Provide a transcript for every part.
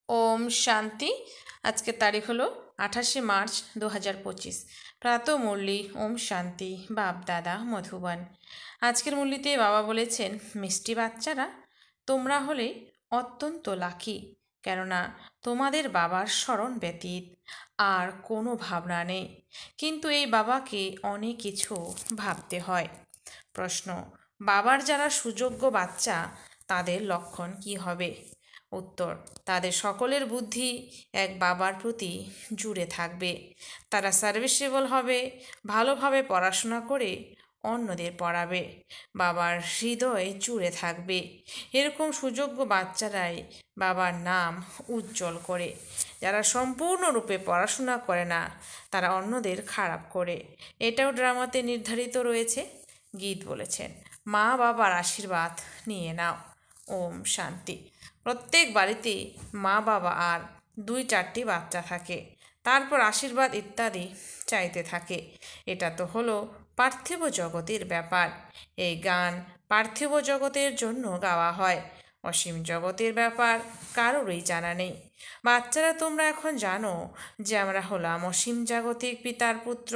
ওম শান্তি। আজকের তারিখ হলো 28 মার্চ 2025। প্রাতঃ মুরলি ওম শান্তি বাপ দাদা মধুবন। আজকের মুরলিতে বাবা বলেছেন, মিষ্টি বাচ্চারা, তোমরা হলে অত্যন্ত লাকি, কেননা তোমাদের বাবার স্মরণ ব্যতীত আর কোনো ভাবনা নেই। কিন্তু এই বাবাকে অনেক কিছু ভাবতে হয়। প্রশ্ন: বাবার যারা সুযোগ্য বাচ্চা তাদের লক্ষণ কি হবে? উত্তর: তাদের সকলের বুদ্ধি এক বাবার প্রতি জুড়ে থাকবে। তারা সার্ভিসেবল হবে, ভালোভাবে পড়াশোনা করে অন্যদের পড়াবে, বাবার হৃদয় জুড়ে থাকবে। এরকম সুযোগ্য বাচ্চারাই বাবার নাম উজ্জ্বল করে। যারা সম্পূর্ণরূপে পড়াশোনা করে না, তারা অন্যদের খারাপ করে। এটাও ড্রামাতে নির্ধারিত রয়েছে। গীত বলেছেন, মা বাবার আশীর্বাদ নিয়ে নাও। ওম শান্তি। প্রত্যেক বাড়িতে মা বাবা আর 2-4টি বাচ্চা থাকে, তারপর আশীর্বাদ ইত্যাদি চাইতে থাকে। এটা তো হলো পার্থিব জগতের ব্যাপার। এই গান পার্থিব জগতের জন্য গাওয়া হয়, অসীম জগতের ব্যাপার কারোরই জানা নেই। বাচ্চারা, তোমরা এখন জানো যে আমরা হলাম অসীম জাগতিক পিতার পুত্র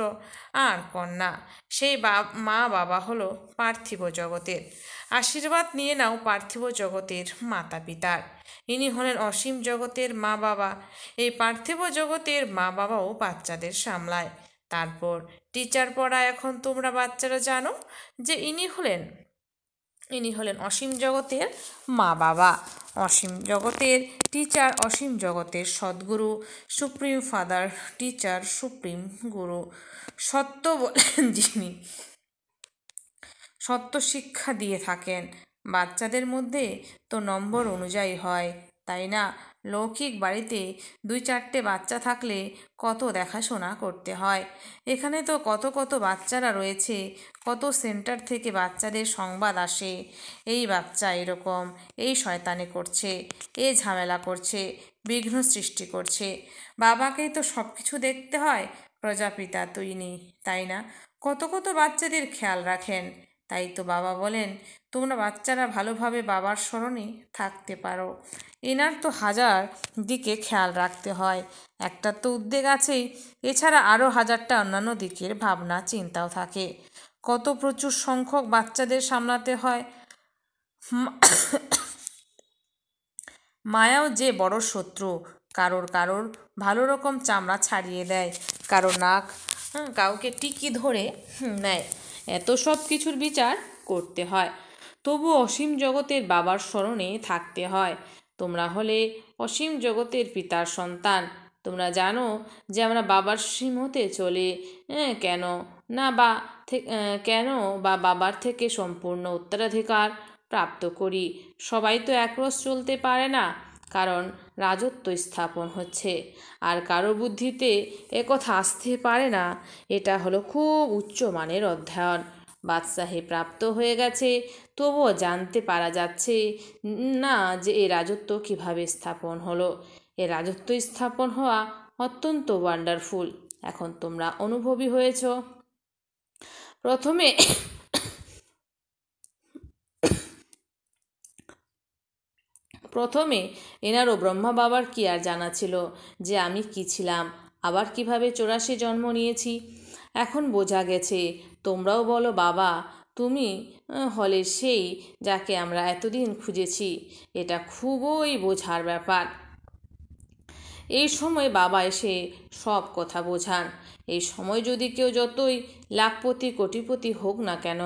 আর কন্যা। সেই মা বাবা হলো পার্থিব জগতের। আশীর্বাদ নিয়ে নাও পার্থিব জগতের মাতা পিতার। ইনি হলেন অসীম জগতের মা বাবা। এই পার্থিব জগতের মা বাবাও বাচ্চাদের সামলায়, তারপর টিচার পড়ায়। এখন তোমরা বাচ্চারা জানো যে ইনি হলেন অসীম জগতের মা বাবা, অসীম জগতের টিচার, অসীম জগতের সদ্গুরু, সুপ্রিম ফাদার, টিচার, সুপ্রিম গুরু। সত্য বলেন যিনি সত্য শিক্ষা দিয়ে থাকেন। বাচ্চাদের মধ্যে তো নম্বর অনুযায়ী হয়, তাই না? লৌকিক বাড়িতে 2-4টে বাচ্চা থাকলে কত দেখাশোনা করতে হয়। এখানে তো কত কত বাচ্চারা রয়েছে, কত সেন্টার থেকে বাচ্চাদের সংবাদ আসে, এই বাচ্চা এরকম, এই শয়তানি করছে, এই ঝামেলা করছে, বিঘ্ন সৃষ্টি করছে। বাবাকেই তো সব কিছু দেখতে হয়, প্রজাপিতা তো ইনি, তাই না? কত কত বাচ্চাদের খেয়াল রাখেন। তাই তো বাবা বলেন, তোমরা বাচ্চারা ভালোভাবে বাবার স্মরণে থাকতে পারো। এনার তো হাজার দিকে খেয়াল রাখতে হয়, একটা তো উদ্বেগ আছেই, এছাড়া আরও হাজারটা অন্যান্য দিকের ভাবনা চিন্তাও থাকে। কত প্রচুর সংখ্যক বাচ্চাদের সামলাতে হয়। মায়াও যে বড় শত্রু, কারোর ভালো রকম চামড়া ছাড়িয়ে দেয়, কারো নাক কাউকে টিকি ধরে নেয়। এত সব কিছুর বিচার করতে হয়, তবু অসীম জগতের বাবার স্মরণে থাকতে হয়। তোমরা হলে অসীম জগতের পিতার সন্তান। তোমরা জানো যে আমরা বাবার সীম হতে চলে কেন না বা কেন বা বাবার থেকে সম্পূর্ণ উত্তরাধিকার প্রাপ্ত করি। সবাই তো একরস চলতে পারে না, কারণ রাজত্ব স্থাপন হচ্ছে, আর কারো বুদ্ধিতে একথা আসতে পারে না। এটা হলো খুব উচ্চমানের অধ্যয়ন। বাদশাহে প্রাপ্ত হয়ে গেছে, তবুও জানতে পারা যাচ্ছে না যে এ রাজত্ব কিভাবে স্থাপন হলো। এ রাজত্ব স্থাপন হওয়া অত্যন্ত ওয়ান্ডারফুল। এখন তোমরা অনুভবী হয়েছ। প্রথমে এনারও ব্রহ্মা বাবার কি আর জানা ছিল যে আমি কি ছিলাম, আবার কিভাবে 84 জন্ম নিয়েছি। এখন বোঝা গেছে। তোমরাও বলো, বাবা তুমি হলে সেই যাকে আমরা এতদিন খুঁজেছি। এটা খুবই বোঝার ব্যাপার। এই সময় বাবা এসে সব কথা বোঝান। এই সময় যদি কেউ যতই লাখপতি কোটিপতি হোক না কেন,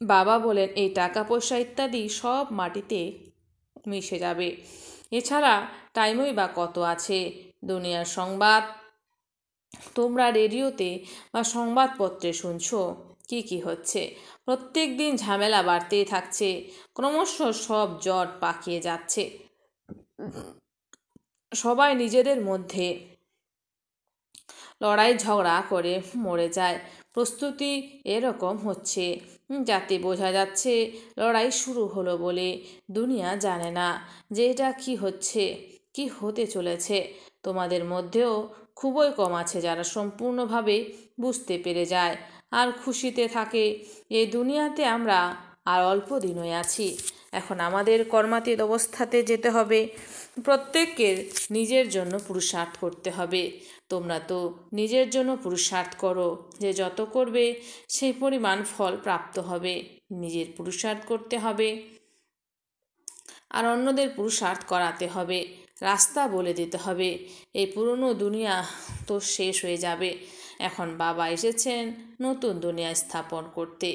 বাবা বলেন এই টাকা পয়সা ইত্যাদি সব মাটিতে মিশে যাবে। এছাড়া টাইমই বা কত আছে? দুনিয়ার সংবাদ তোমরা রেডিওতে বা সংবাদপত্রে শুনছো, কি হচ্ছে। প্রত্যেক দিন ঝামেলা বাড়তেই থাকছে, ক্রমশ সব জট পাকিয়ে যাচ্ছে। সবাই নিজেদের মধ্যে লড়াই ঝগড়া করে মরে যায়। প্রস্তুতি এরকম হচ্ছে, যাতে বোঝা যাচ্ছে লড়াই শুরু হলো বলে দুনিয়া জানে না যে এটা কি হচ্ছে, কি হতে চলেছে। তোমাদের মধ্যেও খুবই কম আছে যারা সম্পূর্ণভাবে বুঝতে পেরে যায় আর খুশিতে থাকে। এই দুনিয়াতে আমরা আর অল্প দিনই আছি। এখন আমাদের কর্মাতীত অবস্থাতে যেতে হবে। প্রত্যেকের নিজের জন্য পুরুষার্থ করতে হবে। তোমরা তো নিজের জন্য পুরুষার্থ করো, যে যত করবে সেই পরিমাণ ফল প্রাপ্ত হবে। নিজের পুরুষার্থ করতে হবে আর অন্যদের পুরুষার্থ করাতে হবে। রাস্তা বলে দিতে হবে। এই পুরনো দুনিয়া তো শেষ হয়ে যাবে। এখন বাবা এসেছেন নতুন দুনিয়া স্থাপন করতে।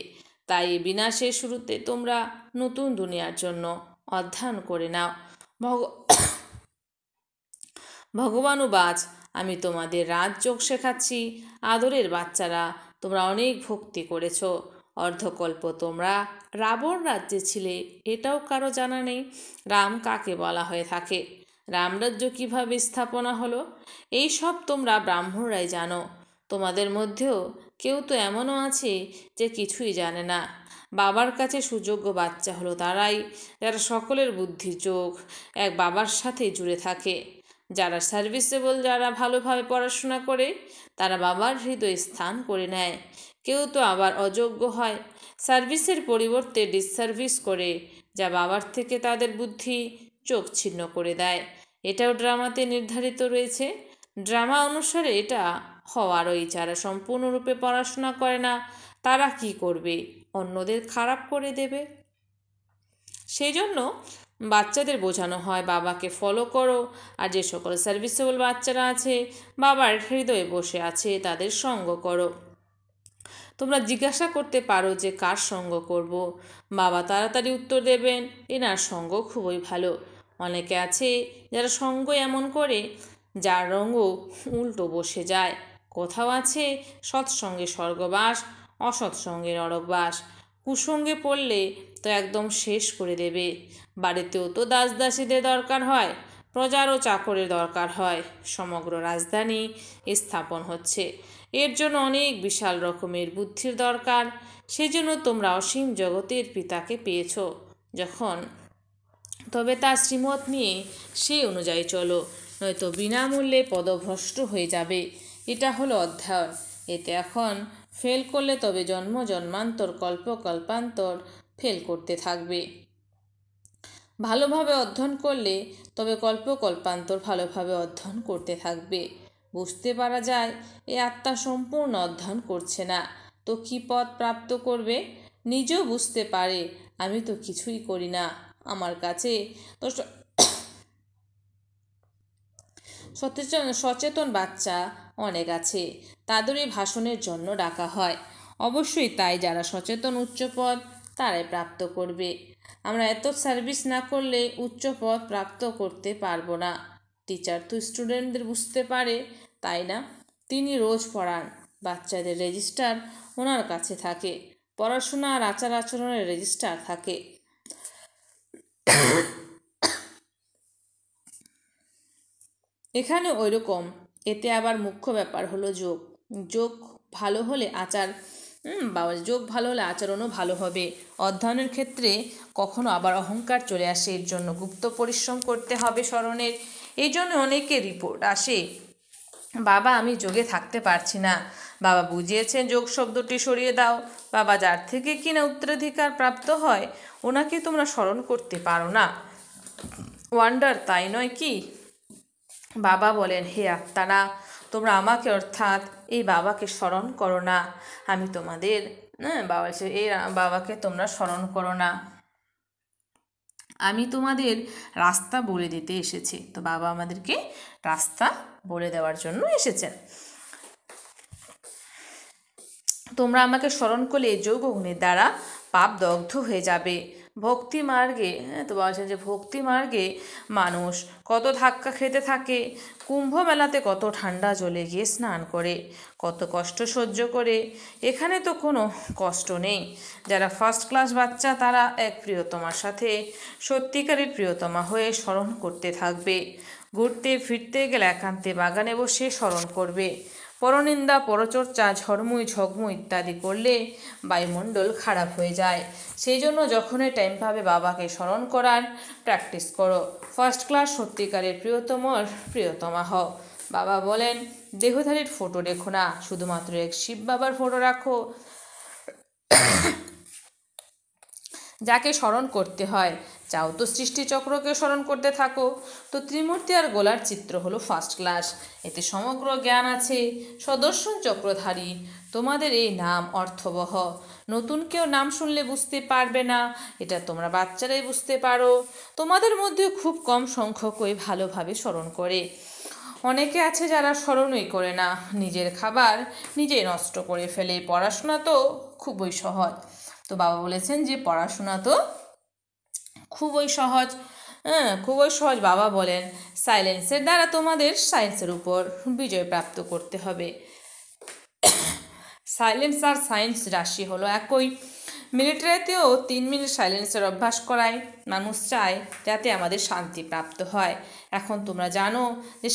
তাই বিনাশের শুরুতে তোমরা নতুন দুনিয়ার জন্য অধ্যয়ন করে নাও। ভগবানুবাচ, আমি তোমাদের রাজযোগ শেখাচ্ছি। আদরের বাচ্চারা, তোমরা অনেক ভক্তি করেছ। অর্ধকল্প তোমরা রাবণ রাজ্যে ছিলে, এটাও কারো জানা নেই। রাম কাকে বলা হয়ে থাকে, রামরাজ্য কিভাবে স্থাপনা হলো, এই সব তোমরা ব্রাহ্মণরাই জানো। তোমাদের মধ্যেও কেউ তো এমনও আছে যে কিছুই জানে না। বাবার কাছে সুযোগ্য বাচ্চা হলো তারাই, যারা সকলের বুদ্ধির যোগ এক বাবার সাথেই জুড়ে থাকে। যারা সার্ভিসেবল, যারা ভালোভাবে পড়াশোনা করে, তারা বাবার হৃদয় স্থান করে নেয়। কেউ তো আবার অযোগ্য হয়, সার্ভিসের পরিবর্তে ডিসসার্ভিস করে, যা বাবার থেকে তাদের বুদ্ধি চোখ ছিন্ন করে দেয়। এটাও ড্রামাতে নির্ধারিত রয়েছে। ড্রামা অনুসারে এটা হওয়ারই। যারা সম্পূর্ণরূপে পড়াশোনা করে না, তারা কি করবে? অন্যদের খারাপ করে দেবে। সেই জন্য বাচ্চাদের বোঝানো হয় বাবাকে ফলো করো। আর যে সকল সার্ভিসেবল বাচ্চারা আছে, বাবার হৃদয়ে বসে আছে, তাদের সঙ্গ করো। তোমরা জিজ্ঞাসা করতে পারো যে কার সঙ্গ করব। বাবা তাড়াতাড়ি উত্তর দেবেন, এনার সঙ্গ খুবই ভালো। অনেকে আছে যারা সঙ্গ এমন করে যার রঙও উল্টো বসে যায়। কোথাও আছে সৎসঙ্গে স্বর্গবাস, অসৎসঙ্গে নরকবাস। কুসঙ্গে পড়লে তো একদম শেষ করে দেবে। বাড়িতেও তো দাস দাসীদের দরকার হয়, প্রজার ও চাকরের দরকার হয়। সমগ্র রাজধানী স্থাপন হচ্ছে, এর জন্য অনেক বিশাল রকমের বুদ্ধির দরকার। সেজন্য তোমরা অসীম জগতের পিতাকে পেয়েছ যখন, তবে তার শ্রীমত নিয়ে সেই অনুযায়ী চলো, নয়তো বিনামূল্যে পদভ্রষ্ট হয়ে যাবে। এটা হলো অধ্যয়ন। এতে এখন ফেল করলে তবে জন্ম জন্মান্তর কল্প কল্পান্তর ফেল করতে থাকবে। ভালোভাবে অধ্যয়ন করলে তবে কল্প কল্পান্তর ভালোভাবে অধ্যয়ন করতে থাকবে। বুঝতে পারা যায় এই আত্মা সম্পূর্ণ অধ্যয়ন করছে না, তো কী পথ প্রাপ্ত করবে? নিজেও বুঝতে পারে আমি তো কিছুই করি না, আমার কাছে তো সচেতন বাচ্চা অনেক আছে, তাদেরই ভাষণের জন্য ডাকা হয়। অবশ্যই তাই, যারা সচেতন উচ্চপদ তারাই প্রাপ্ত করবে। আমরা এত সার্ভিস না করলে উচ্চ পদ প্রাপ্ত করতে পারবো না। টিচার তো স্টুডেন্টদের বুঝতে পারে, তাই না? তিনি রোজ পড়ান, বাচ্চাদের রেজিস্টার ওনার কাছে থাকে, পড়াশোনা আর আচার আচরণের রেজিস্টার থাকে। এখানে ওই রকম। এতে আবার মুখ্য ব্যাপার হলো যোগ। যোগ ভালো হলে যোগ ভালো হলে আচরণও ভালো হবে। অধ্যয়নের ক্ষেত্রে কখনো আবার অহংকার চলে আসে, এর জন্য গুপ্ত পরিশ্রম করতে হবে স্মরণের। এই জন্য অনেকের রিপোর্ট আসে, বাবা আমি যোগে থাকতে পারছি না। বাবা বুঝিয়েছেন যোগ শব্দটি সরিয়ে দাও। বাবা যার থেকে কিনা উত্তরাধিকার প্রাপ্ত হয়, ওনাকে তোমরা স্মরণ করতে পারো না। ওয়ান্ডার, তাই নয় কি? বাবা বলেন, হে আত্মারা, তোমরা আমাকে অর্থাৎ এই বাবাকে স্মরণ করো না। আমি তোমাদের বাবা, এই বাবাকে তোমরা স্মরণ করো না, আমি তোমাদের রাস্তা বলে দিতে এসেছি। তো বাবা আমাদেরকে রাস্তা বলে দেওয়ার জন্য এসেছেন। তোমরা আমাকে স্মরণ করলে যোগ অগ্নির দ্বারা পাপ দগ্ধ হয়ে যাবে। ভক্তি মার্গে তো বলছেন যে ভক্তি মার্গে মানুষ কত ধাক্কা খেতে থাকে, কুম্ভ মেলাতে কত ঠান্ডা জলে গিয়ে স্নান করে, কত কষ্ট সহ্য করে। এখানে তো কোনো কষ্ট নেই। যারা ফার্স্ট ক্লাস বাচ্চা, তারা এক প্রিয়তমার সাথে সত্যিকারের প্রিয়তমা হয়ে স্মরণ করতে থাকবে। ঘুরতে ফিরতে গেলে একান্তে বাগানে বসে স্মরণ করবে। পরনিন্দা, পরচর্চা, ঝড়মুই ঝগমুই ইত্যাদি করলে বায়ুমণ্ডল খারাপ হয়ে যায়। সেই জন্য যখনই টাইম পাবে বাবাকে স্মরণ করার প্র্যাকটিস করো। ফার্স্ট ক্লাস সত্যিকারের প্রিয়তমা হও। বাবা বলেন, দেহধারীর ফটো রেখো না, শুধুমাত্র এক শিব বাবার ফটো রাখো। যাকে স্মরণ করতে হয়। চাও তো সৃষ্টিচক্রকে স্মরণ করতে থাকো। তো ত্রিমূর্তি আর গোলার চিত্র হলো ফার্স্ট ক্লাস, এতে সমগ্র জ্ঞান আছে। সদর্শন চক্রধারী, তোমাদের এই নাম অর্থবহ। নতুন কেউ নাম শুনলে বুঝতে পারবে না, এটা তোমরা বাচ্চারাই বুঝতে পারো। তোমাদের মধ্যে খুব কম সংখ্যকই ভালোভাবে স্মরণ করে। অনেকে আছে যারা স্মরণই করে না, নিজের খাবার নিজেই নষ্ট করে ফেলে। পড়াশোনা তো খুবই সহজ। তো বাবা বলেছেন যে পড়াশোনা তো খুবই সহজ, খুবই সহজ। বাবা বলেন সাইলেন্সের দ্বারা তোমাদের সায়েন্সের উপর বিজয় প্রাপ্ত করতে হবে। সাইলেন্স আর সায়েন্স রাশি হলো একই। মিলিটারিতেও 3 মিনিট সাইলেন্সের অভ্যাস করায়। মানুষ চায় যাতে আমাদের শান্তি প্রাপ্ত হয়। এখন তোমরা জানো যে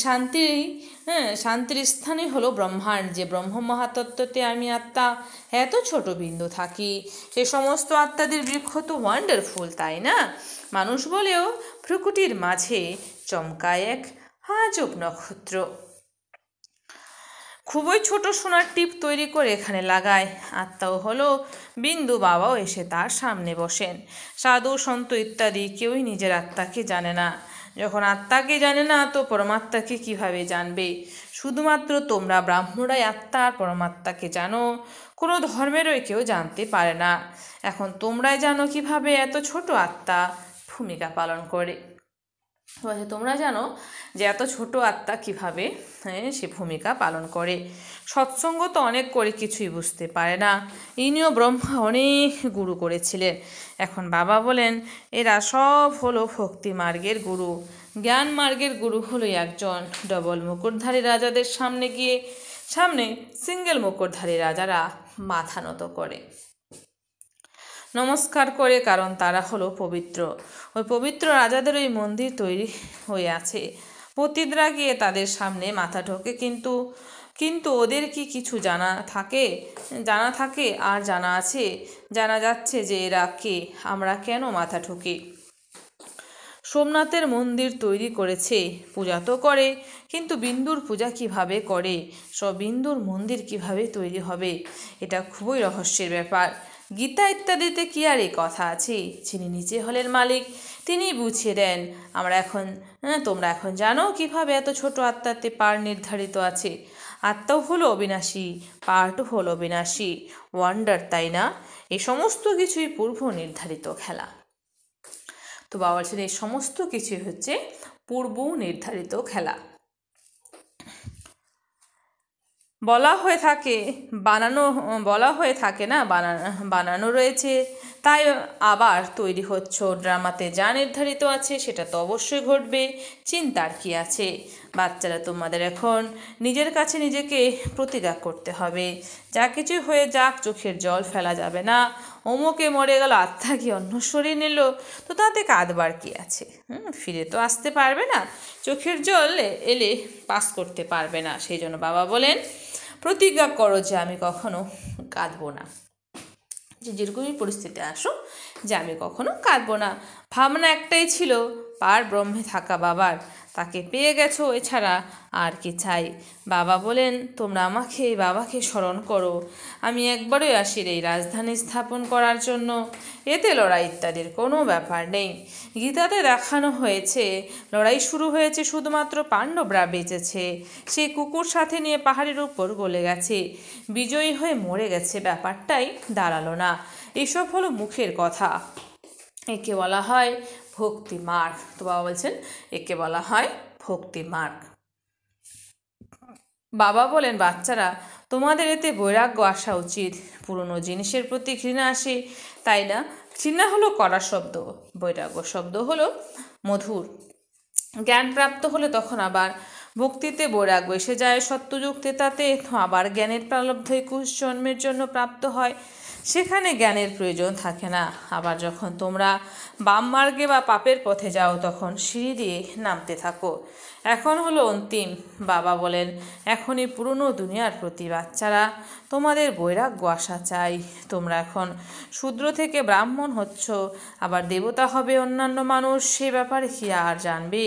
শান্তির স্থানই হলো ব্রহ্মাণ্ড, যে ব্রহ্ম মহাতত্ত্বতে আমি আত্মা এত ছোট বিন্দু থাকি। সে সমস্ত আত্মাদের বৃক্ষ তো ওয়ান্ডারফুল, তাই না? মানুষ বলেও প্রকৃতির মাঝে চমকায় এক আজব নক্ষত্র। খুবই ছোট সোনার টিপ তৈরি করে এখানে লাগায়। আত্মাও হলো বিন্দু। বাবাও এসে তার সামনে বসেন। সাধু সন্ত ইত্যাদি কেউই নিজের আত্মাকে জানে না। যখন আত্মাকে জানে না তো পরমাত্মাকে কিভাবে জানবে? শুধুমাত্র তোমরা ব্রাহ্মণরাই আত্মা আর পরমাত্মাকে জানো, কোনো ধর্মেরও কেউ জানতে পারে না। এখন তোমরাই জানো কিভাবে এত ছোট আত্মা ভূমিকা পালন করে। তোমরা জানো যে এত ছোট আত্মা কিভাবে সে ভূমিকা পালন করে। সৎসঙ্গ তো অনেক করে কিছুই বুঝতে পারে না। ইনিও ব্রহ্মা অনেক গুরু করেছিলেন। এখন বাবা বলেন এরা সব হলো ভক্তি মার্গের গুরু। জ্ঞান মার্গের গুরু হলো একজন। ডবল মুকুটধারী রাজাদের সামনে সিঙ্গেল মুকুটধারী রাজারা মাথা নত করে, নমস্কার করে, কারণ তারা হলো পবিত্র। ওই পবিত্র রাজাদের ওই মন্দির তৈরি হয়ে আছে। পতিতরা গিয়ে তাদের সামনে মাথা ঠোকে, কিন্তু ওদের কি কিছু জানা থাকে আর জানা আছে? জানা যাচ্ছে যে এরা কে, আমরা কেন মাথা ঠুকি। সোমনাথের মন্দির তৈরি করেছে, পূজা তো করে, কিন্তু বিন্দুর পূজা কিভাবে করে? সব বিন্দুর মন্দির কিভাবে তৈরি হবে? এটা খুবই রহস্যের ব্যাপার। গীতা ইত্যাদিতে কি আর এই কথা আছে? যিনি নিচে হলেন মালিক, তিনি বুঝিয়ে দেন। তোমরা এখন জানো কিভাবে এত ছোট আত্মাতে পার নির্ধারিত আছে। আত্মাও হলো অবিনাশী, পার্টও হলো অবিনাশী। ওয়ান্ডার, তাই না? এই সমস্ত কিছুই পূর্ব নির্ধারিত খেলা। তো বাবা বলছেন এই সমস্ত কিছুই হচ্ছে পূর্ব নির্ধারিত খেলা। বলা হয়ে থাকে না বানানো রয়েছে, তাই আবার তৈরি হচ্ছে। ড্রামাতে যা নির্ধারিত আছে সেটা তো অবশ্যই ঘটবে, চিন্তার কি আছে? বাচ্চারা, তোমাদের এখন নিজের কাছে নিজেকে প্রতিজ্ঞা করতে হবে। যা কিছু হয়ে যাক, চোখের জল ফেলা যাবে না। অমুকে মরে গেল, আত্মা কি অন্য শরীর নিল, তো তাতে কাঁদবার কি আছে? ফিরে তো আসতে পারবে না। চোখের জল এলে পাস করতে পারবে না। সেই জন্য বাবা বলেন প্রতিজ্ঞা করো যে আমি কখনো কাঁদবো না। যে যেরকমই পরিস্থিতি আসুক, যে আমি কখনো কাঁদবো না। ভাবনা একটাই ছিল, পার ব্রহ্মে থাকা বাবার, তাকে পেয়ে গেছো, এছাড়া আর কি চাই? বাবা বলেন তোমরা বাবাকে স্মরণ করো। আমি একবারই আসি এই রাজধানী স্থাপন করার জন্য। এতে লড়াই ইত্যাদির কোনো ব্যাপার নেই। গীতাতে দেখানো হয়েছে লড়াই শুরু হয়েছে, শুধুমাত্র পাণ্ডবরা বেঁচেছে। সেই কুকুর সাথে নিয়ে পাহাড়ের উপর গলে গেছে, বিজয়ী হয়ে মরে গেছে, ব্যাপারটাই দাঁড়ালো না। এসব হলো মুখের কথা, একে বলা হয় ভক্তি মার্গ। তো বাবা বলছেন একে বলা হয় ভক্তি মার্গ। বাবা বলেন বাচ্চারা, তোমাদের এতে বৈরাগ্য আসা উচিত। পুরনো জিনিসের প্রতি ঘৃণা আসে, তাই না? ঘৃণা হলো কড়া শব্দ, বৈরাগ্য শব্দ হলো মধুর। জ্ঞান প্রাপ্ত হলে তখন আবার ভক্তিতে বৈরাগ্য এসে যায়। সত্যযুগ ত্রেতাতে আবার জ্ঞানের প্রালব্ধ 21 জন্মের জন্য প্রাপ্ত হয়, সেখানে জ্ঞানের প্রয়োজন থাকে না। আবার যখন তোমরা বাম মার্গে বা পাপের পথে যাও, তখন সিঁড়ি দিয়ে নামতে থাকো। এখন হলো অন্তিম। বাবা বলেন এখনই পুরনো দুনিয়ার প্রতি বাচ্চারা তোমাদের বৈরাগ্য আসা চাই। তোমরা এখন শূদ্র থেকে ব্রাহ্মণ হচ্ছ, আবার দেবতা হবে অন্যান্য মানুষ, সে ব্যাপারে কি আর জানবে?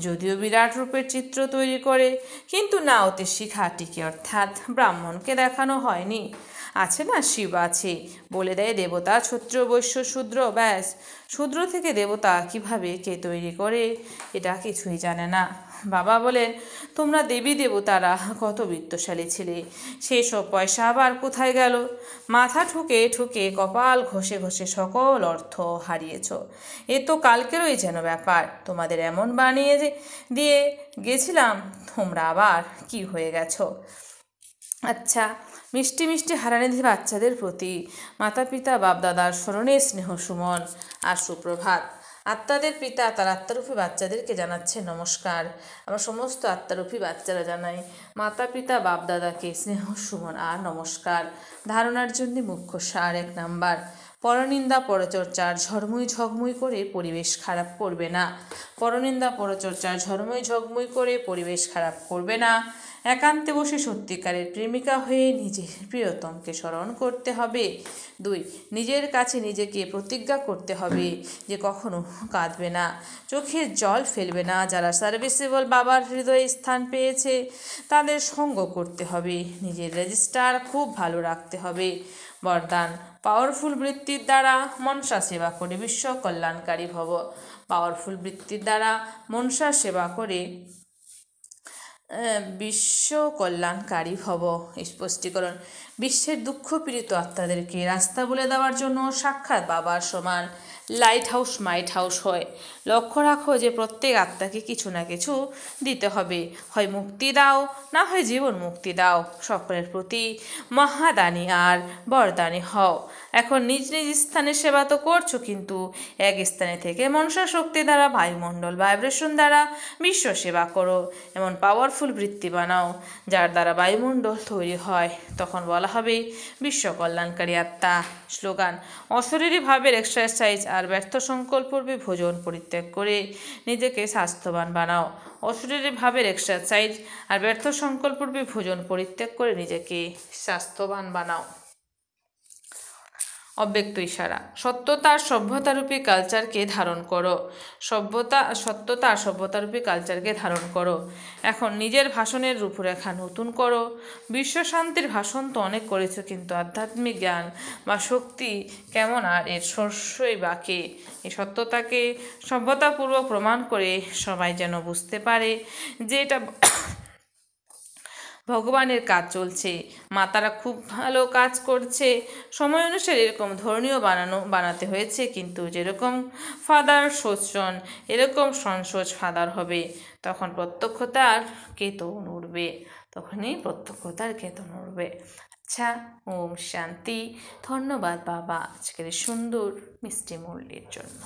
যদিও বিরাট রূপের চিত্র তৈরি করে, কিন্তু না ওতে শিখা টিকে, অর্থাৎ ব্রাহ্মণকে দেখানো হয়নি। আছে না, শিব আছে, বলে দেয় দেবতা ক্ষত্র বৈশ্য শূদ্র, ব্যাস। শূদ্র থেকে দেবতা কিভাবে কে তৈরি করে এটা কিছুই জানে না। বাবা বলেন, তোমরা দেবী দেবতারা কত বিত্তশালী ছিলে, সেই সব পয়সা আবার কোথায় গেল? মাথা ঠুকে ঠুকে কপাল ঘষে ঘষে সকল অর্থ হারিয়েছ। এ তো কালকেরই যেন ব্যাপার, তোমাদের এমন বানিয়ে দিয়ে গেছিলাম, তোমরা আবার কি হয়ে গেছো? আচ্ছা, মিষ্টি মিষ্টি হারানিধি বাচ্চাদের প্রতি মাতা পিতা বাপদাদার স্মরণে স্নেহ সুমন আর সুপ্রভাত। আত্মাদের পিতা তার আত্মারূপী বাচ্চাদেরকে জানাচ্ছে নমস্কার। আমরা সমস্ত আত্মারূপী বাচ্চারা জানাই মাতা পিতা বাপদাদাকে স্নেহ সুমন আর নমস্কার। ধারণার জন্য মুখ্য সার 1 নাম্বার, পরনিন্দা পরচর্চার ঝড়মুই ঝগমুই করে পরিবেশ খারাপ করবে না। পরনিন্দা পরচর্চার ঝড়মুই ঝগমুই করে পরিবেশ খারাপ করবে না। একান্তে বসে সত্যিকারের প্রেমিকা হয়ে নিজের প্রিয়তমকে স্মরণ করতে হবে। 2, নিজের কাছে নিজেকে প্রতিজ্ঞা করতে হবে যে কখনো কাঁদবে না, চোখের জল ফেলবে না। যারা সার্ভিসেবল বাবার হৃদয়ে স্থান পেয়েছে তাদের সঙ্গ করতে হবে। নিজের রেজিস্টার খুব ভালো রাখতে হবে। বরদান, পাওয়ারফুল বৃত্তির দ্বারা মনসা সেবা করে বিশ্ব কল্যাণকারী ভব। পাওয়ারফুল বৃত্তির দ্বারা মনসা সেবা করে বিশ্ব কল্যাণকারী ভব। স্পষ্টীকরণ, বিশ্বের দুঃখপীড়িত আত্মাদেরকে রাস্তা বলে দেওয়ার জন্য সাক্ষাৎ বাবার সমান লাইট হাউস মাইট হাউস হয়। লক্ষ্য রাখো যে প্রত্যেক আত্মাকে কিছু না কিছু দিতে হবে, হয় মুক্তি দাও, না হয় জীবন মুক্তি দাও। সকলের প্রতি মহাদানী আর বরদানী হও। এখন নিজ নিজ স্থানে সেবা তো করছো, কিন্তু এক স্থানে থেকে মনসা শক্তি দ্বারা বায়ুমণ্ডল ভাইব্রেশন দ্বারা বিশ্ব সেবা করো। এমন পাওয়ারফুল বৃত্তি বানাও যার দ্বারা বায়ুমণ্ডল তৈরি হয়, তখন বলা হবে বিশ্ব কল্যাণকারী আত্মা। স্লোগান, অশরীরী ভাবের এক্সারসাইজ আর ব্যর্থ সংকল্পরূপী ভোজন পরিত্যাগ করে নিজেকে স্বাস্থ্যবান বানাও। অশরীরী ভাবের এক্সারসাইজ আর ব্যর্থ সংকল্পরূপী ভোজন পরিত্যাগ করে নিজেকে স্বাস্থ্যবান বানাও। অব্যক্ত ইশারা, সত্যতার সভ্যতারূপী কালচারকে ধারণ করো। সত্যতার সভ্যতারূপী কালচারকে ধারণ করো। এখন নিজের ভাষণের রূপরেখা নতুন করো। বিশ্ব শান্তির ভাষণ তো অনেক করেছো, কিন্তু আধ্যাত্মিক জ্ঞান বা শক্তি কেমন আর এর শস্যই বাকি। এই সত্যতাকে সভ্যতাপূর্বক প্রমাণ করে সবাই যেন বুঝতে পারে যে এটা ভগবানের কাজ চলছে, মাতারা খুব ভালো কাজ করছে। সময় অনুসারে এরকম ধর্মীয় বানাতে হয়েছে, কিন্তু যেরকম ফাদার সোচন এরকম সংসোচ ফাদার হবে, তখন প্রত্যক্ষতার কেতন উঠবে, তখনই প্রত্যক্ষতার কেতন উঠবে। আচ্ছা, ওম শান্তি। ধন্যবাদ বাবা আজকের সুন্দর মিষ্টি মুরলির জন্য।